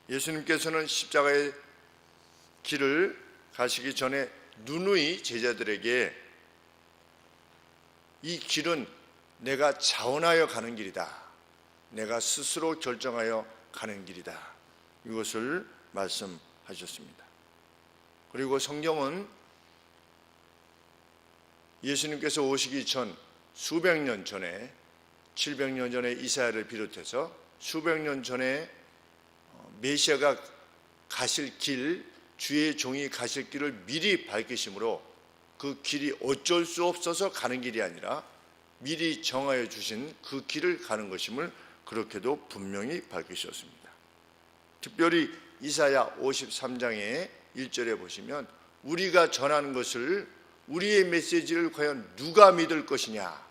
예수님께서는 십자가의 길을 가시기 전에 누누이 제자들에게 이 길은 내가 자원하여 가는 길이다, 내가 스스로 결정하여 가는 길이다, 이것을 말씀하셨습니다. 그리고 성경은 예수님께서 오시기 전 수백 년 전에, 700년 전에 이사야를 비롯해서 수백 년 전에 메시아가 가실 길, 주의 종이 가실 길을 미리 밝히심으로 그 길이 어쩔 수 없어서 가는 길이 아니라 미리 정하여 주신 그 길을 가는 것임을 그렇게도 분명히 밝히셨습니다. 특별히 이사야 53장의 1절에 보시면 우리가 전하는 것을, 우리의 메시지를 과연 누가 믿을 것이냐,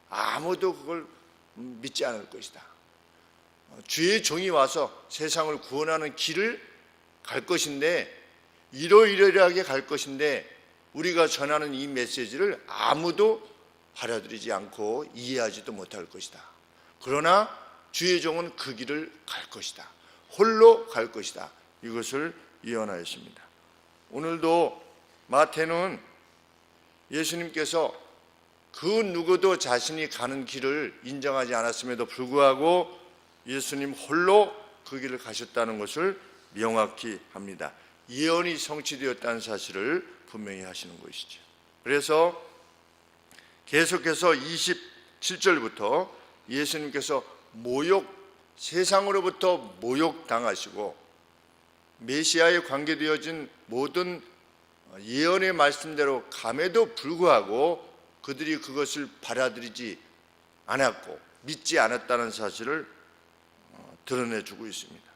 아무도 그걸 믿지 않을 것이다. 주의 종이 와서 세상을 구원하는 길을 갈 것인데, 이러이러하게 갈 것인데 우리가 전하는 이 메시지를 아무도 받아들이지 않고 이해하지도 못할 것이다. 그러나 주의 종은 그 길을 갈 것이다, 홀로 갈 것이다, 이것을 예언하였습니다. 오늘도 마태는 예수님께서 그 누구도 자신이 가는 길을 인정하지 않았음에도 불구하고 예수님 홀로 그 길을 가셨다는 것을 명확히 합니다. 예언이 성취되었다는 사실을 분명히 하시는 것이죠. 그래서 계속해서 27절부터 예수님께서 세상으로부터 모욕당하시고 메시아에 관계되어진 모든 예언의 말씀대로 감에도 불구하고 그들이 그것을 받아들이지 않았고 믿지 않았다는 사실을 드러내주고 있습니다.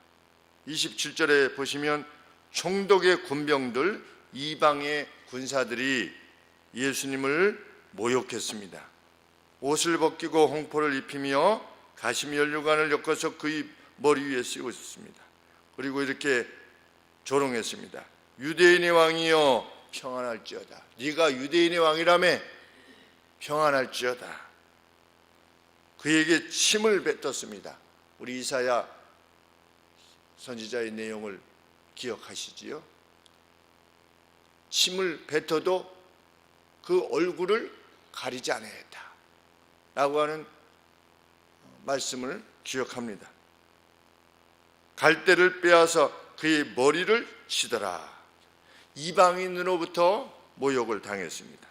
27절에 보시면 총독의 군병들, 이방의 군사들이 예수님을 모욕했습니다. 옷을 벗기고 홍포를 입히며 가시면류관을 엮어서 그의 머리 위에 쓰고 있었습니다. 그리고 이렇게 조롱했습니다. 유대인의 왕이여 평안할지어다. 네가 유대인의 왕이라며 평안할지어다. 그에게 침을 뱉었습니다. 우리 이사야 선지자의 내용을 기억하시지요? 침을 뱉어도 그 얼굴을 가리지 않아야 했다 라고 하는 말씀을 기억합니다. 갈대를 빼앗아 그의 머리를 치더라. 이방인으로부터 모욕을 당했습니다.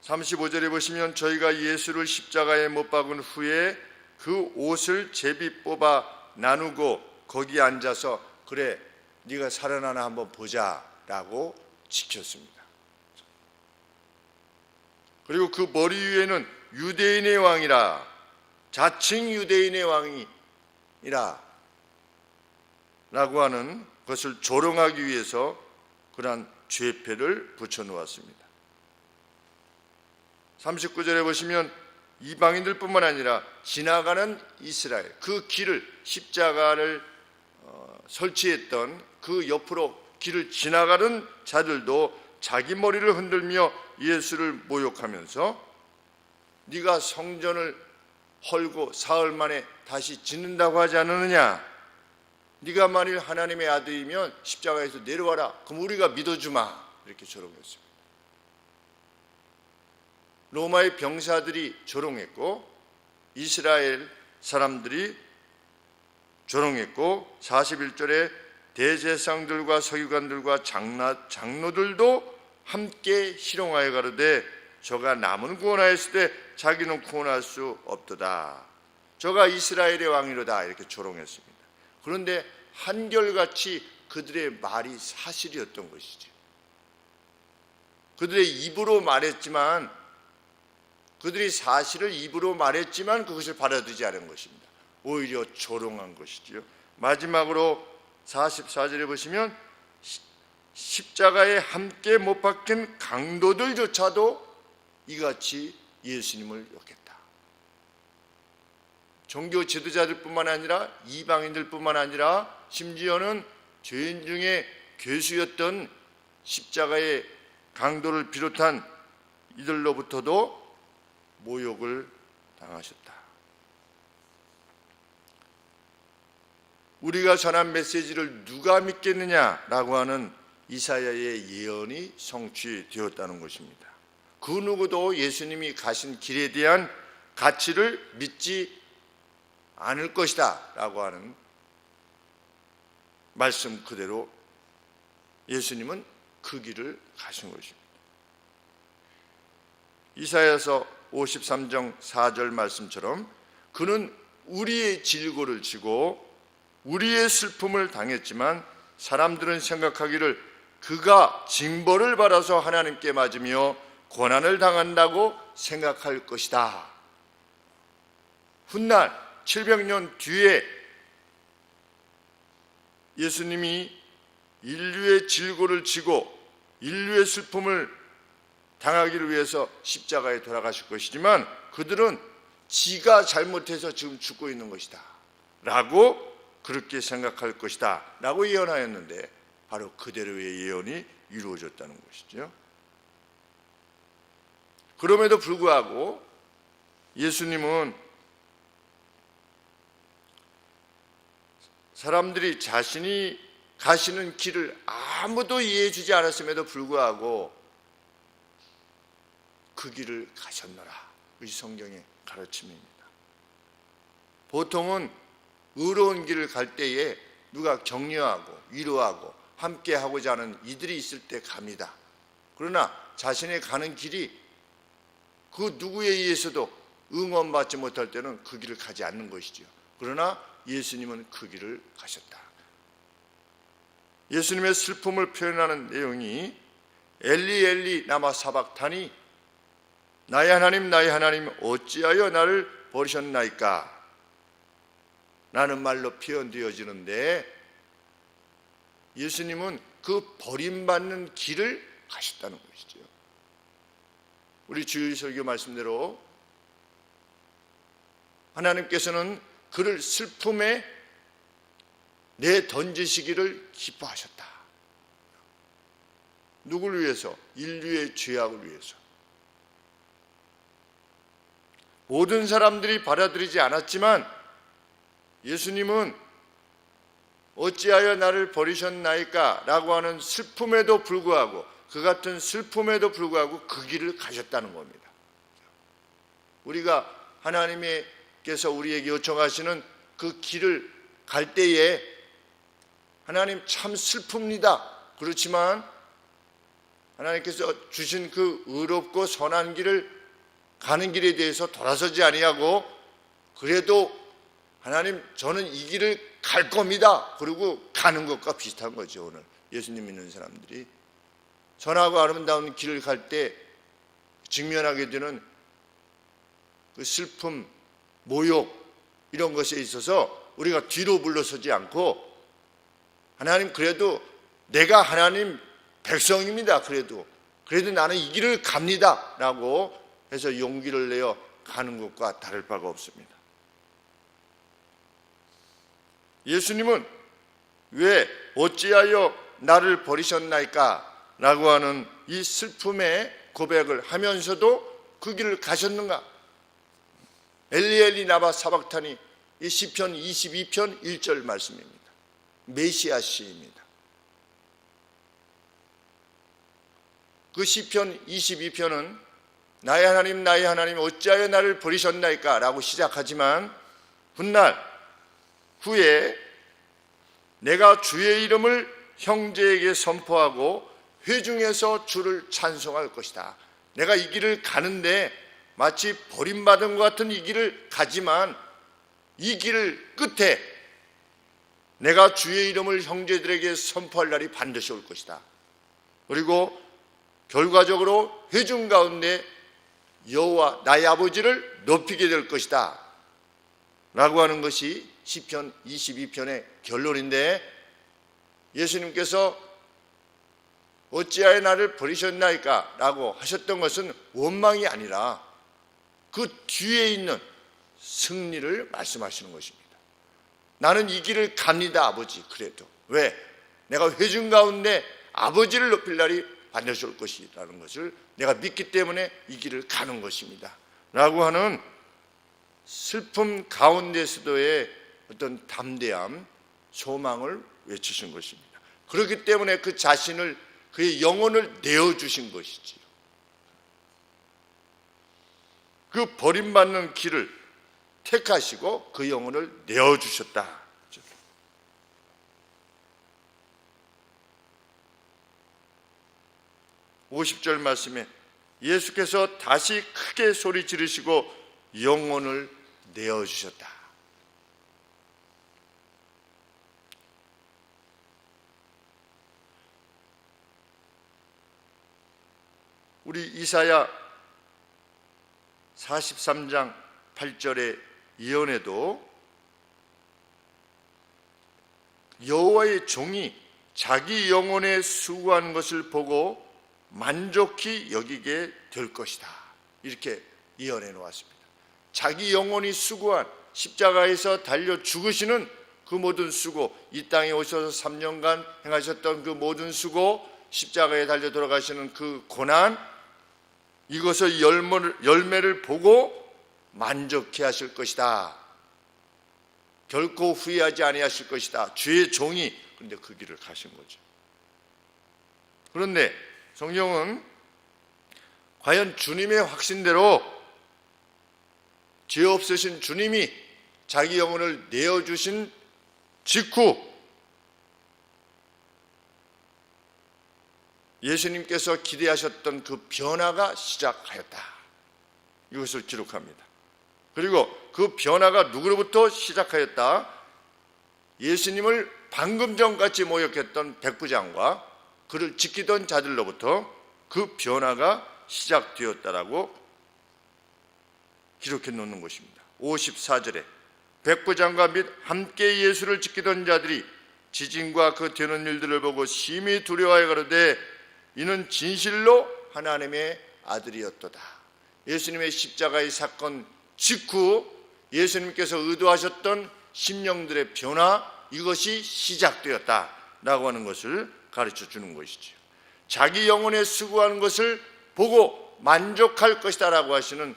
35절에 보시면 저희가 예수를 십자가에 못 박은 후에 그 옷을 제비 뽑아 나누고 거기 앉아서 그래 네가 살아나나 한번 보자 라고 지켰습니다. 그리고 그 머리 위에는 유대인의 왕이라, 자칭 유대인의 왕이라 라고 하는 것을 조롱하기 위해서 그러한 죄패를 붙여놓았습니다. 39절에 보시면 이방인들뿐만 아니라 지나가는 이스라엘, 그 길을, 십자가를 설치했던 그 옆으로 길을 지나가는 자들도 자기 머리를 흔들며 예수를 모욕하면서 네가 성전을 헐고 사흘 만에 다시 짓는다고 하지 않느냐, 네가 만일 하나님의 아들이면 십자가에서 내려와라, 그럼 우리가 믿어주마, 이렇게 조롱했습니다. 로마의 병사들이 조롱했고 이스라엘 사람들이 조롱했고 41절에 대제사장들과 서기관들과 장로들도 함께 희롱하여 가로되 저가 남은 구원하였을 때 자기는 구원할 수 없도다. 저가 이스라엘의 왕이로다, 이렇게 조롱했습니다. 그런데 한결같이 그들의 말이 사실이었던 것이죠. 그들의 입으로 말했지만, 그들이 사실을 입으로 말했지만 그것을 받아들이지 않은 것입니다. 오히려 조롱한 것이지요. 마지막으로 44절에 보시면 십자가에 함께 못 박힌 강도들조차도 이같이 예수님을 욕했다. 종교 지도자들뿐만 아니라 이방인들뿐만 아니라 심지어는 죄인 중에 괴수였던 십자가의 강도를 비롯한 이들로부터도 모욕을 당하셨다. 우리가 전한 메시지를 누가 믿겠느냐라고 하는 이사야의 예언이 성취되었다는 것입니다. 그 누구도 예수님이 가신 길에 대한 가치를 믿지 않을 것이다 라고 하는 말씀 그대로 예수님은 그 길을 가신 것입니다. 이사야서 53장 4절 말씀처럼 그는 우리의 질고를 지고 우리의 슬픔을 당했지만 사람들은 생각하기를 그가 징벌을 받아서 하나님께 맞으며 고난을 당한다고 생각할 것이다. 훗날 700년 뒤에 예수님이 인류의 질고를 지고 인류의 슬픔을 당하기를 위해서 십자가에 돌아가실 것이지만 그들은 지가 잘못해서 지금 죽고 있는 것이다 라고 그렇게 생각할 것이다 라고 예언하였는데 바로 그대로의 예언이 이루어졌다는 것이죠. 그럼에도 불구하고 예수님은 사람들이 자신이 가시는 길을 아무도 이해해 주지 않았음에도 불구하고 그 길을 가셨노라. 이 성경의 가르침입니다. 보통은 의로운 길을 갈 때에 누가 격려하고 위로하고 함께 하고자 하는 이들이 있을 때 갑니다. 그러나 자신의 가는 길이 그 누구에 의해서도 응원받지 못할 때는 그 길을 가지 않는 것이죠. 그러나 예수님은 그 길을 가셨다. 예수님의 슬픔을 표현하는 내용이 엘리 엘리 라마 사박타니 나의 하나님 어찌하여 나를 버리셨나이까 라는 말로 표현되어지는데 예수님은 그 버림받는 길을 가셨다는 것이죠. 우리 주일 설교 말씀대로 하나님께서는 그를 슬픔에 내던지시기를 기뻐하셨다. 누구를 위해서? 인류의 죄악을 위해서. 모든 사람들이 받아들이지 않았지만 예수님은 어찌하여 나를 버리셨나이까 라고 하는 슬픔에도 불구하고 그 같은 슬픔에도 불구하고 그 길을 가셨다는 겁니다. 우리가 하나님께서 우리에게 요청하시는 그 길을 갈 때에 하나님 참 슬픕니다. 그렇지만 하나님께서 주신 그 의롭고 선한 길을 가는 길에 대해서 돌아서지 아니하고 그래도 하나님 저는 이 길을 갈 겁니다. 그리고 가는 것과 비슷한 거죠. 오늘 예수님 믿는 사람들이 선하고 아름다운 길을 갈 때 직면하게 되는 그 슬픔, 모욕 이런 것에 있어서 우리가 뒤로 물러서지 않고 하나님 그래도 내가 하나님 백성입니다. 그래도 나는 이 길을 갑니다 라고 해서 용기를 내어 가는 것과 다를 바가 없습니다. 예수님은 왜 어찌하여 나를 버리셨나이까 라고 하는 이 슬픔의 고백을 하면서도 그 길을 가셨는가? 엘리 엘리 나바 사박타니 이 시편 22편 1절 말씀입니다. 메시아 시입니다. 그 시편 22편은 나의 하나님 어찌하여 나를 버리셨나이까 라고 시작하지만 훗날 후에 내가 주의 이름을 형제에게 선포하고 회중에서 주를 찬송할 것이다. 내가 이 길을 가는데 마치 버림받은 것 같은 이 길을 가지만 이 길 끝에 내가 주의 이름을 형제들에게 선포할 날이 반드시 올 것이다. 그리고 결과적으로 회중 가운데 여호와 나의 아버지를 높이게 될 것이다 라고 하는 것이 시편 22편의 결론인데 예수님께서 어찌하여 나를 버리셨나이까 라고 하셨던 것은 원망이 아니라 그 뒤에 있는 승리를 말씀하시는 것입니다. 나는 이 길을 갑니다 아버지. 그래도 왜? 내가 회중 가운데 아버지를 높일 날이 반드시 올 것이라는 것을 내가 믿기 때문에 이 길을 가는 것입니다 라고 하는 슬픔 가운데서도의 어떤 담대함, 소망을 외치신 것입니다. 그렇기 때문에 그 자신을, 그의 영혼을 내어주신 것이지요. 그 버림받는 길을 택하시고 그 영혼을 내어주셨다. 50절 말씀에 예수께서 다시 크게 소리 지르시고 영혼을 내어주셨다. 우리 이사야 43장 8절의 예언에도 여호와의 종이 자기 영혼에 수고한 것을 보고 만족히 여기게 될 것이다, 이렇게 예언해 놓았습니다. 자기 영혼이 수고한, 십자가에서 달려 죽으시는 그 모든 수고, 이 땅에 오셔서 3년간 행하셨던 그 모든 수고, 십자가에 달려 돌아가시는 그 고난, 이것의 열매를 보고 만족해 하실 것이다. 결코 후회하지 아니하실 것이다. 주의 종이 그런데 그 길을 가신 거죠. 그런데 성경은 과연 주님의 확신대로 죄 없으신 주님이 자기 영혼을 내어주신 직후 예수님께서 기대하셨던 그 변화가 시작하였다, 이것을 기록합니다. 그리고 그 변화가 누구로부터 시작하였다? 예수님을 방금 전같이 모욕했던 백부장과 그를 지키던 자들로부터 그 변화가 시작되었다라고 기록해 놓는 것입니다. 54절에 백부장과 및 함께 예수를 지키던 자들이 지진과 그 되는 일들을 보고 심히 두려워하여 가로되 이는 진실로 하나님의 아들이었도다. 예수님의 십자가의 사건 직후 예수님께서 의도하셨던 심령들의 변화, 이것이 시작되었다라고 하는 것을 가르쳐 주는 것이죠. 자기 영혼에 수고하는 것을 보고 만족할 것이다 라고 하시는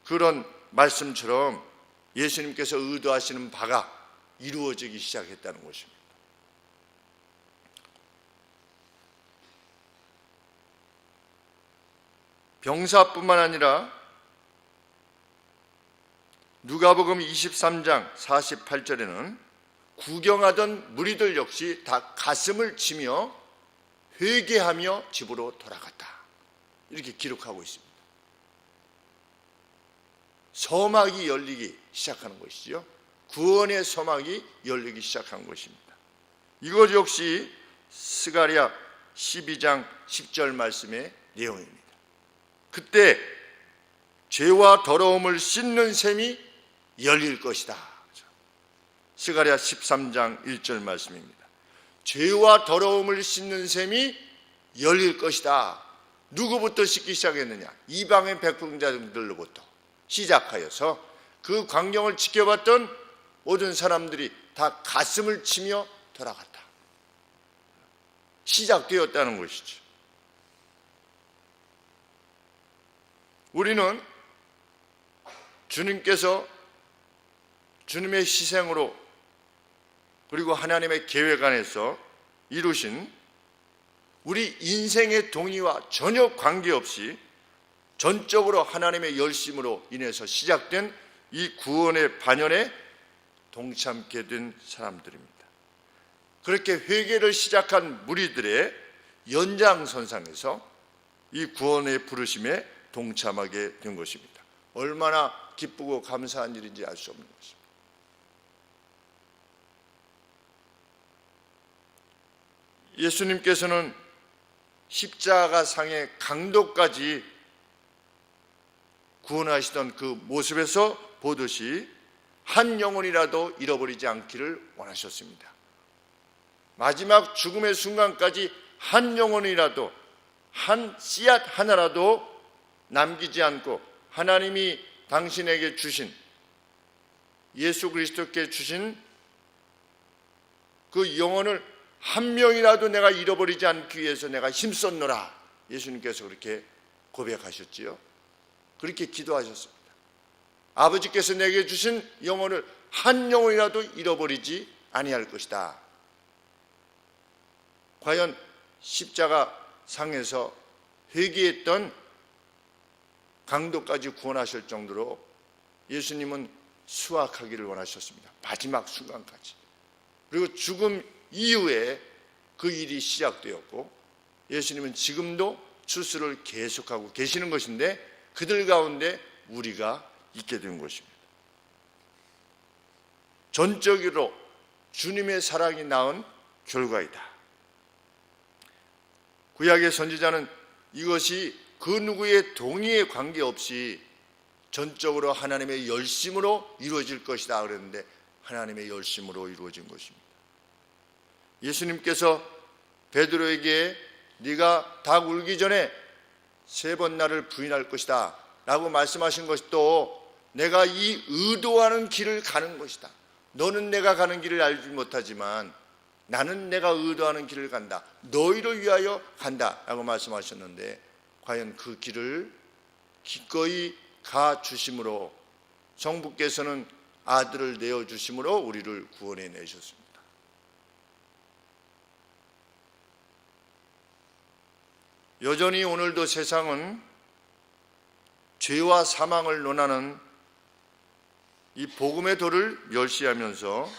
그런 말씀처럼 예수님께서 의도하시는 바가 이루어지기 시작했다는 것입니다. 병사뿐만 아니라 누가복음 23장 48절에는 구경하던 무리들 역시 다 가슴을 치며 회개하며 집으로 돌아갔다, 이렇게 기록하고 있습니다. 서막이 열리기 시작하는 것이죠. 구원의 서막이 열리기 시작한 것입니다. 이것 역시 스가랴 12장 10절 말씀의 내용입니다. 그때 죄와 더러움을 씻는 셈이 열릴 것이다. 스가랴 13장 1절 말씀입니다. 죄와 더러움을 씻는 셈이 열릴 것이다. 누구부터 씻기 시작했느냐? 이방의 백부장들로부터 시작하여서 그 광경을 지켜봤던 모든 사람들이 다 가슴을 치며 돌아갔다. 시작되었다는 것이죠. 우리는 주님께서 주님의 희생으로 그리고 하나님의 계획 안에서 이루신 우리 인생의 동의와 전혀 관계없이 전적으로 하나님의 열심으로 인해서 시작된 이 구원의 반열에 동참케 된 사람들입니다. 그렇게 회개를 시작한 무리들의 연장선상에서 이 구원의 부르심에 동참하게 된 것입니다. 얼마나 기쁘고 감사한 일인지 알 수 없는 것입니다. 예수님께서는 십자가상의 강도까지 구원하시던 그 모습에서 보듯이 한 영혼이라도 잃어버리지 않기를 원하셨습니다. 마지막 죽음의 순간까지 한 영혼이라도, 한 씨앗 하나라도 남기지 않고 하나님이 당신에게 주신, 예수 그리스도께 주신 그 영혼을 한 명이라도 내가 잃어버리지 않기 위해서 내가 힘썼노라, 예수님께서 그렇게 고백하셨지요. 그렇게 기도하셨습니다. 아버지께서 내게 주신 영혼을 한 영혼이라도 잃어버리지 아니할 것이다. 과연 십자가 상에서 회개했던 강도까지 구원하실 정도로 예수님은 수확하기를 원하셨습니다. 마지막 순간까지. 그리고 죽음 이후에 그 일이 시작되었고 예수님은 지금도 추수를 계속하고 계시는 것인데 그들 가운데 우리가 있게 된 것입니다. 전적으로 주님의 사랑이 낳은 결과이다. 구약의 선지자는 이것이 그 누구의 동의에 관계없이 전적으로 하나님의 열심으로 이루어질 것이다 그랬는데 하나님의 열심으로 이루어진 것입니다. 예수님께서 베드로에게 네가 닭 울기 전에 3번 나를 부인할 것이다 라고 말씀하신 것도 내가 이 의도하는 길을 가는 것이다. 너는 내가 가는 길을 알지 못하지만 나는 내가 의도하는 길을 간다. 너희를 위하여 간다 라고 말씀하셨는데 과연 그 길을 기꺼이 가주심으로 성부께서는 아들을 내어주심으로 우리를 구원해 내셨습니다. 여전히 오늘도 세상은 죄와 사망을 논하는 이 복음의 도를 멸시하면서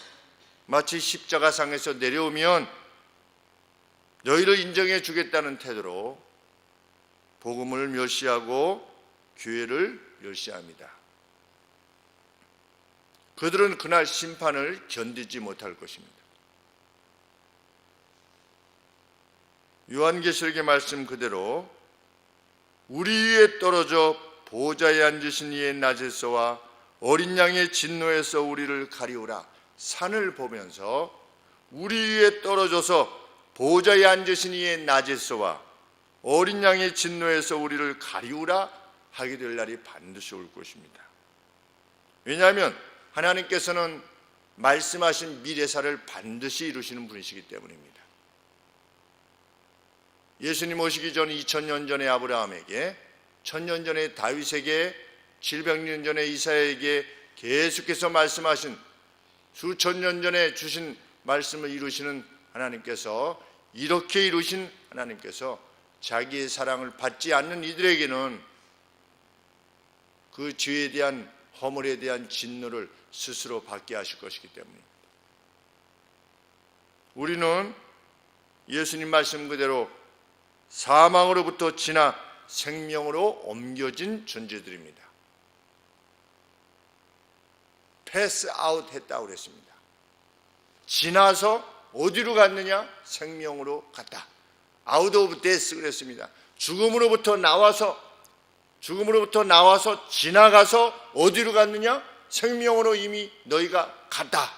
마치 십자가상에서 내려오면 너희를 인정해 주겠다는 태도로 복음을 멸시하고 교회를 멸시합니다. 그들은 그날 심판을 견디지 못할 것입니다. 요한계시록의 말씀 그대로 우리 위에 떨어져 보좌에 앉으신 이의 낮에서와 어린 양의 진노에서 우리를 가리우라. 산을 보면서 우리 위에 떨어져서 보좌에 앉으신 이의 낮에서와 어린 양의 진노에서 우리를 가리우라 하게 될 날이 반드시 올 것입니다. 왜냐하면 하나님께서는 말씀하신 미래사를 반드시 이루시는 분이시기 때문입니다. 예수님 오시기 전 2000년 전에 아브라함에게, 1000년 전에 다윗에게, 700년 전에 이사야에게 계속해서 말씀하신 수천 년 전에 주신 말씀을 이루시는 하나님께서, 이렇게 이루신 하나님께서 자기의 사랑을 받지 않는 이들에게는 그 죄에 대한 허물에 대한 진노를 스스로 받게 하실 것이기 때문입니다. 우리는 예수님 말씀 그대로 사망으로부터 지나 생명으로 옮겨진 존재들입니다. 패스 아웃 했다고 그랬습니다. 지나서 어디로 갔느냐? 생명으로 갔다. 아웃 오브 데스 그랬습니다. 죽음으로부터 나와서 지나가서 어디로 갔느냐? 생명으로 이미 너희가 갔다.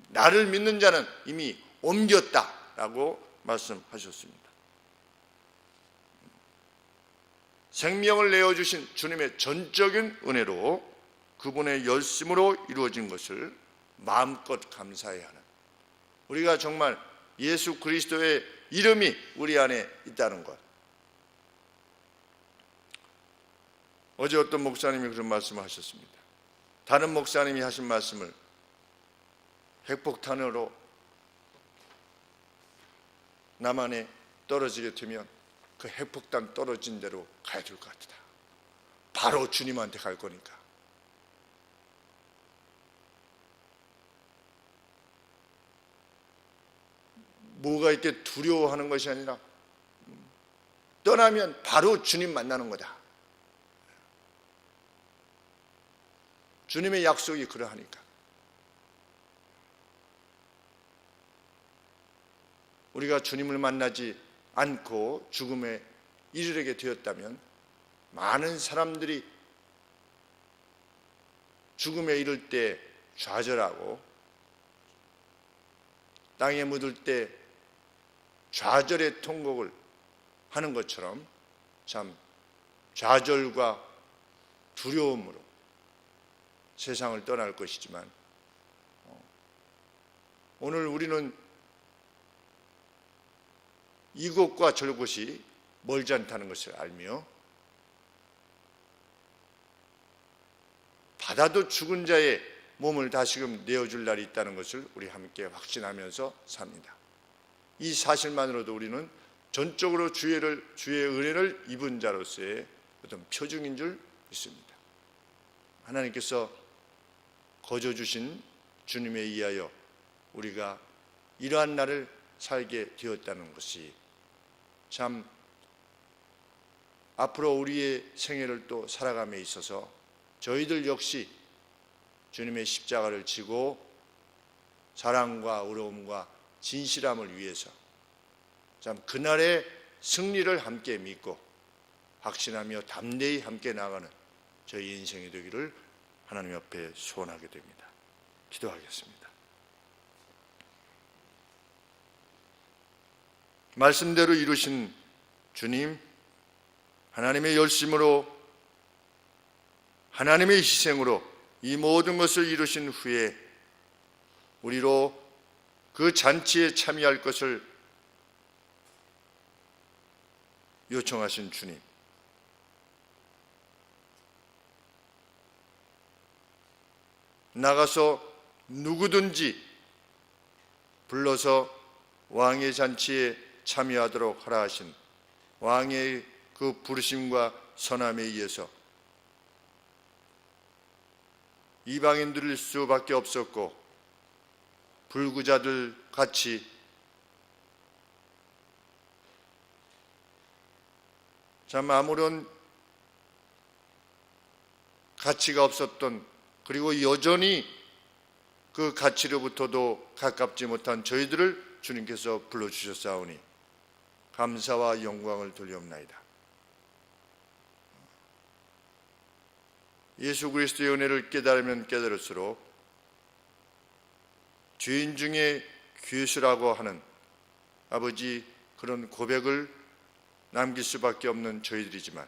나를 믿는 자는 이미 옮겼다라고 말씀하셨습니다. 생명을 내어주신 주님의 전적인 은혜로 그분의 열심으로 이루어진 것을 마음껏 감사해야 하는, 우리가 정말 예수 그리스도의 이름이 우리 안에 있다는 것. 어제 어떤 목사님이 그런 말씀을 하셨습니다. 다른 목사님이 하신 말씀을 핵폭탄으로 남한에 떨어지게 되면 그 핵폭탄 떨어진 대로 가야 될 것 같다. 바로 주님한테 갈 거니까. 뭐가 이렇게 두려워하는 것이 아니라 떠나면 바로 주님 만나는 거다. 주님의 약속이 그러하니까. 우리가 주님을 만나지 않고 죽음에 이르게 되었다면 많은 사람들이 죽음에 이를 때 좌절하고 땅에 묻을 때 좌절의 통곡을 하는 것처럼 참 좌절과 두려움으로 세상을 떠날 것이지만 오늘 우리는 이곳과 저곳이 멀지 않다는 것을 알며 바다도 죽은 자의 몸을 다시금 내어줄 날이 있다는 것을 우리 함께 확신하면서 삽니다. 이 사실만으로도 우리는 전적으로 주의 은혜를 입은 자로서의 어떤 표징인 줄 믿습니다. 하나님께서 거저 주신 주님에 의하여 우리가 이러한 날을 살게 되었다는 것이 참 앞으로 우리의 생애를 또 살아감에 있어서 저희들 역시 주님의 십자가를 지고 사랑과 의로움과 진실함을 위해서 참 그날의 승리를 함께 믿고 확신하며 담대히 함께 나가는 저희 인생이 되기를 하나님 앞에 소원하게 됩니다. 기도하겠습니다. 말씀대로 이루신 주님, 하나님의 열심으로 하나님의 희생으로 이 모든 것을 이루신 후에 우리로 그 잔치에 참여할 것을 요청하신 주님, 나가서 누구든지 불러서 왕의 잔치에 참여하도록 하라 하신 왕의 그 부르심과 선함에 의해서 이방인들일 수밖에 없었고 불구자들 같이 참 아무런 가치가 없었던, 그리고 여전히 그 가치로부터도 가깝지 못한 저희들을 주님께서 불러주셨사오니 감사와 영광을 돌려옵나이다. 예수 그리스도의 은혜를 깨달으면 깨달을수록 죄인 중에 괴수라고 하는 아버지 그런 고백을 남길 수밖에 없는 저희들이지만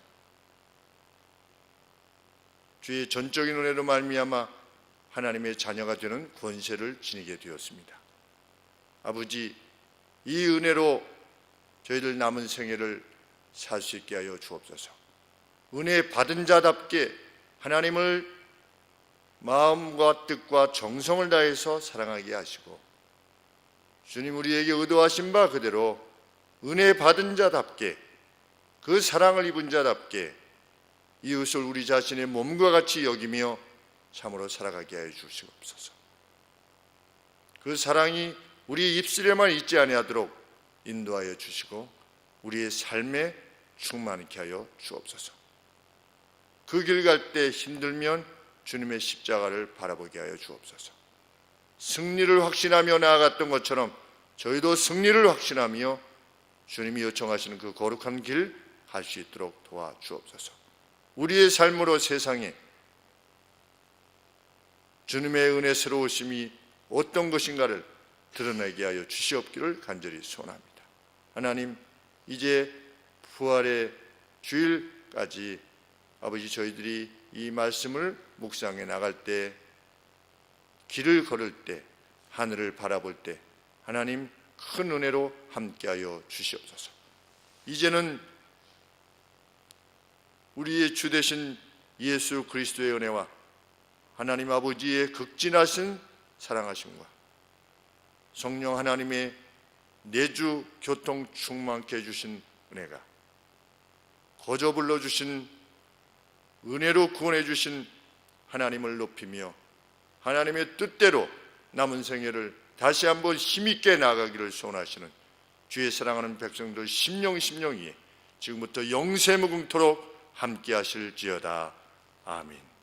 주의 전적인 은혜로 말미암아 하나님의 자녀가 되는 권세를 지니게 되었습니다. 아버지, 이 은혜로 저희들 남은 생애를 살 수 있게 하여 주옵소서. 은혜 받은 자답게 하나님을 마음과 뜻과 정성을 다해서 사랑하게 하시고 주님 우리에게 의도하신 바 그대로 은혜 받은 자답게 그 사랑을 입은 자답게 이웃을 우리 자신의 몸과 같이 여기며 참으로 살아가게 하여 주시옵소서. 그 사랑이 우리 입술에만 있지 아니하도록 인도하여 주시고 우리의 삶에 충만케 하여 주옵소서. 그 길 갈 때 힘들면 주님의 십자가를 바라보게 하여 주옵소서. 승리를 확신하며 나아갔던 것처럼 저희도 승리를 확신하며 주님이 요청하시는 그 거룩한 길 갈 수 있도록 도와주옵소서. 우리의 삶으로 세상에 주님의 은혜스러우심이 어떤 것인가를 드러내게 하여 주시옵기를 간절히 소원합니다. 하나님, 이제 부활의 주일까지 아버지 저희들이 이 말씀을 묵상해 나갈 때, 길을 걸을 때, 하늘을 바라볼 때 하나님 큰 은혜로 함께하여 주시옵소서. 이제는 우리의 주 되신 예수 그리스도의 은혜와 하나님 아버지의 극진하신 사랑하심과 성령 하나님의 내주 교통 충만케 해주신 은혜가 거저 불러주신 은혜로 구원해 주신 하나님을 높이며 하나님의 뜻대로 남은 생애를 다시 한번 힘있게 나아가기를 소원하시는 주의 사랑하는 백성들 심령위에 지금부터 영세무궁토록 함께 하실지어다. 아멘.